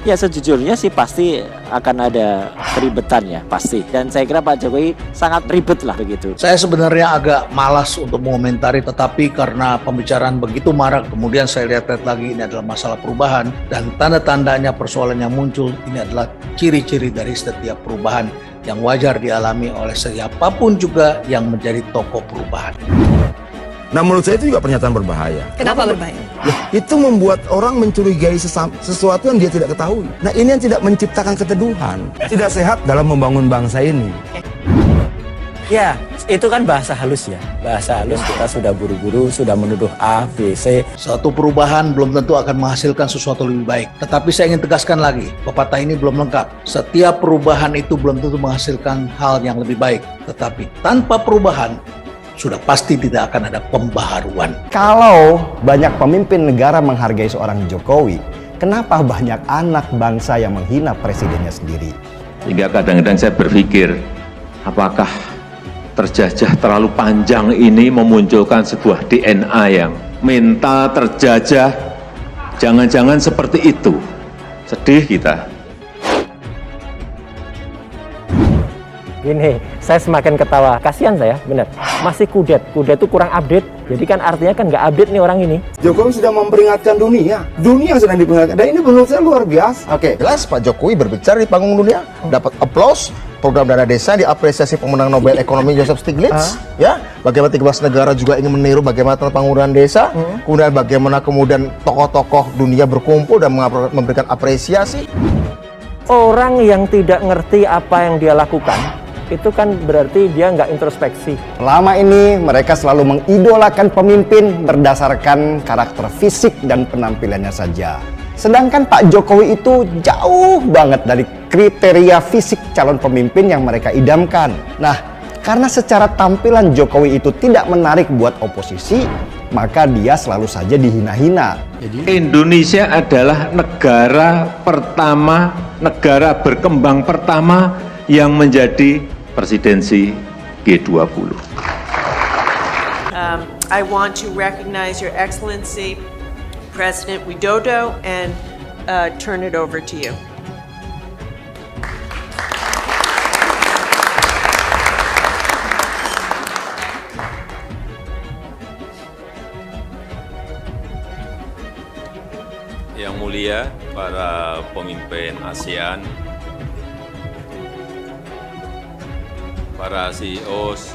Ya sejujurnya sih pasti akan ada keribetan ya, pasti. Dan saya kira Pak Jokowi sangat ribet lah begitu. Saya sebenarnya agak malas untuk mengomentari, tetapi karena pembicaraan begitu marak, kemudian saya lihat lagi ini adalah masalah perubahan, dan tanda-tandanya persoalan yang muncul ini adalah ciri-ciri dari setiap perubahan yang wajar dialami oleh siapapun juga yang menjadi tokoh perubahan. Nah, menurut saya itu juga pernyataan berbahaya. Kenapa berbahaya? Itu membuat orang mencurigai sesuatu yang dia tidak ketahui. Nah, ini yang tidak menciptakan keteduhan. Tidak sehat dalam membangun bangsa ini. Ya, itu kan bahasa halus ya. Bahasa halus kita sudah buru-buru, sudah menuduh A, B, C. Suatu perubahan belum tentu akan menghasilkan sesuatu lebih baik. Tetapi saya ingin tegaskan lagi, pepatah ini belum lengkap. Setiap perubahan itu belum tentu menghasilkan hal yang lebih baik. Tetapi tanpa perubahan, sudah pasti tidak akan ada pembaharuan. Kalau banyak pemimpin negara menghargai seorang Jokowi, kenapa banyak anak bangsa yang menghina presidennya sendiri? Hingga kadang-kadang saya berpikir, apakah terjajah terlalu panjang ini memunculkan sebuah DNA yang mental terjajah, jangan-jangan seperti itu. Sedih kita. Gini, saya semakin ketawa. Kasihan saya, benar. Masih kudet itu kurang update. Jadi kan artinya kan nggak update nih orang ini. Jokowi sudah memperingatkan dunia. Dunia sedang diperingatkan. Dan ini menurut saya luar biasa. Oke, jelas Pak Jokowi berbicara di panggung dunia, dapat aplaus. Program dana desa diapresiasi pemenang Nobel Ekonomi Joseph Stiglitz, ya. Bagaimana 13 negara juga ingin meniru bagaimana pembangunan desa. Kemudian bagaimana kemudian tokoh-tokoh dunia berkumpul dan memberikan apresiasi. Orang yang tidak ngerti apa yang dia lakukan, itu kan berarti dia nggak introspeksi. Selama ini mereka selalu mengidolakan pemimpin berdasarkan karakter fisik dan penampilannya saja. Sedangkan Pak Jokowi itu jauh banget dari kriteria fisik calon pemimpin yang mereka idamkan. Nah, karena secara tampilan Jokowi itu tidak menarik buat oposisi, maka dia selalu saja dihina-hina. Indonesia adalah negara pertama, negara berkembang pertama yang menjadi presidensi G20. I want to recognize Your Excellency, President Widodo, and turn it over to you. Yang mulia para pemimpin ASEAN, para CEOs,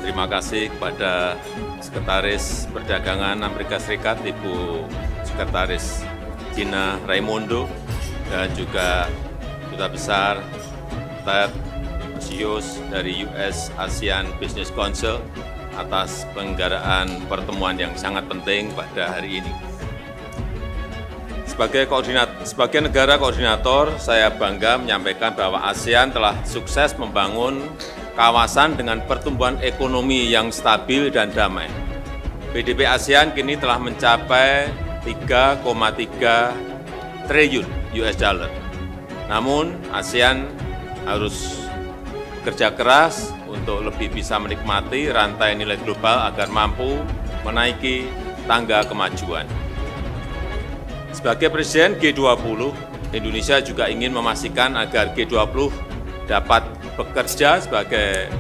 terima kasih kepada Sekretaris Perdagangan Amerika Serikat, Ibu Sekretaris Gina Raimondo, dan juga Duta Besar Ted Osius dari US ASEAN Business Council atas penyelenggaraan pertemuan yang sangat penting pada hari ini. Sebagai negara koordinator, saya bangga menyampaikan bahwa ASEAN telah sukses membangun kawasan dengan pertumbuhan ekonomi yang stabil dan damai. PDB ASEAN kini telah mencapai 3,3 triliun US dollar. Namun, ASEAN harus bekerja keras untuk lebih bisa menikmati rantai nilai global agar mampu menaiki tangga kemajuan. Sebagai Presiden G20, Indonesia juga ingin memastikan agar G20 dapat bekerja sebagai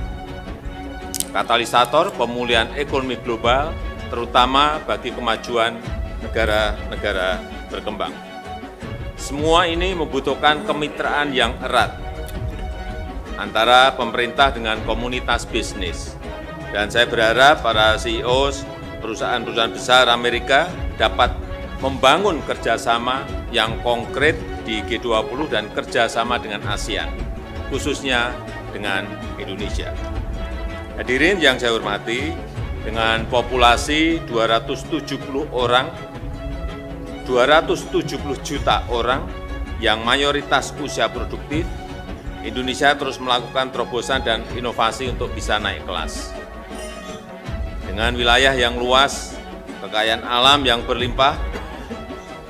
katalisator pemulihan ekonomi global, terutama bagi kemajuan negara-negara berkembang. Semua ini membutuhkan kemitraan yang erat antara pemerintah dengan komunitas bisnis. Dan saya berharap para CEO perusahaan-perusahaan besar Amerika dapat membangun kerjasama yang konkret di G20 dan kerjasama dengan ASEAN, khususnya dengan Indonesia. Hadirin yang saya hormati, dengan populasi 270 juta orang yang mayoritas usia produktif, Indonesia terus melakukan terobosan dan inovasi untuk bisa naik kelas. Dengan wilayah yang luas, kekayaan alam yang berlimpah,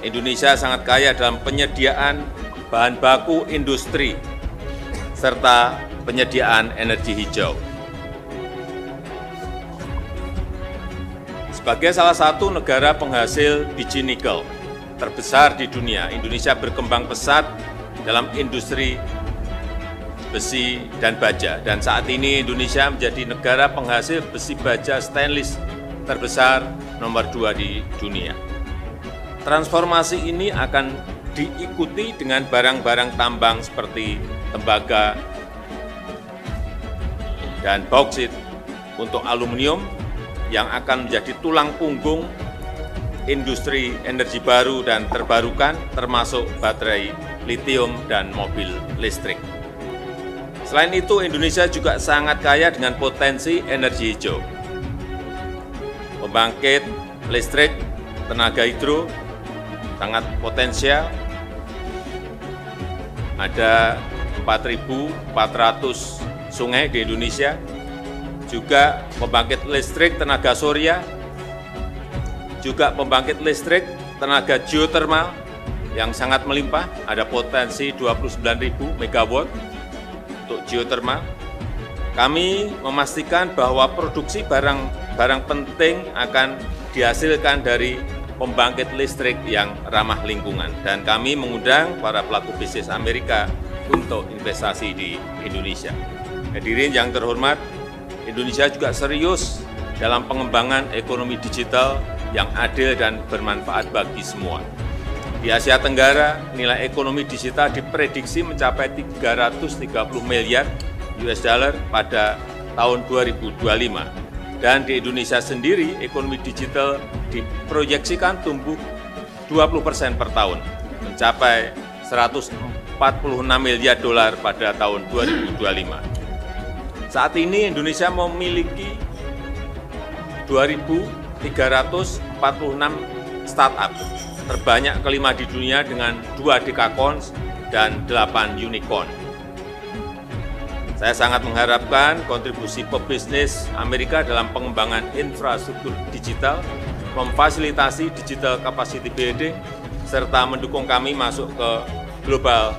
Indonesia sangat kaya dalam penyediaan bahan baku industri serta penyediaan energi hijau. Sebagai salah satu negara penghasil biji nikel, terbesar di dunia. Indonesia berkembang pesat dalam industri besi dan baja. Dan saat ini Indonesia menjadi negara penghasil besi baja stainless terbesar nomor 2 di dunia. Transformasi ini akan diikuti dengan barang-barang tambang seperti tembaga dan bauksit untuk aluminium yang akan menjadi tulang punggung industri energi baru dan terbarukan termasuk baterai litium dan mobil listrik. Selain itu, Indonesia juga sangat kaya dengan potensi energi hijau. Pembangkit listrik tenaga hidro sangat potensial. Ada 4.400 sungai di Indonesia. Juga pembangkit listrik tenaga surya. Juga pembangkit listrik tenaga geotermal yang sangat melimpah. Ada potensi 29.000 megawatt untuk geotermal. Kami memastikan bahwa produksi barang penting akan dihasilkan dari pembangkit listrik yang ramah lingkungan. Dan kami mengundang para pelaku bisnis Amerika untuk investasi di Indonesia. Hadirin yang terhormat, Indonesia juga serius dalam pengembangan ekonomi digital yang adil dan bermanfaat bagi semua. Di Asia Tenggara, nilai ekonomi digital diprediksi mencapai 330 miliar US dollar pada tahun 2025. Dan di Indonesia sendiri, ekonomi digital diproyeksikan tumbuh 20% per tahun, mencapai 146 miliar dolar pada tahun 2025. Saat ini Indonesia memiliki 2.346 startup, terbanyak kelima di dunia dengan 2 dekakorns dan 8 unicorn. Saya sangat mengharapkan kontribusi pebisnis Amerika dalam pengembangan infrastruktur digital, memfasilitasi digital capacity building, serta mendukung kami masuk ke global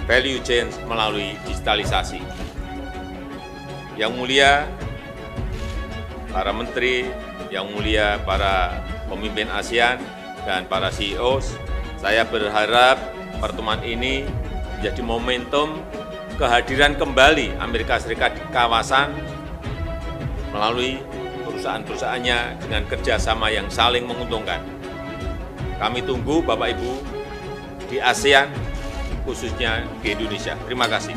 value chain melalui digitalisasi. Yang mulia para menteri, yang mulia para pemimpin ASEAN, dan para CEOs, saya berharap pertemuan ini menjadi momentum kehadiran kembali Amerika Serikat di kawasan melalui perusahaan-perusahaannya dengan kerjasama yang saling menguntungkan. Kami tunggu Bapak Ibu di ASEAN, khususnya di Indonesia. Terima kasih.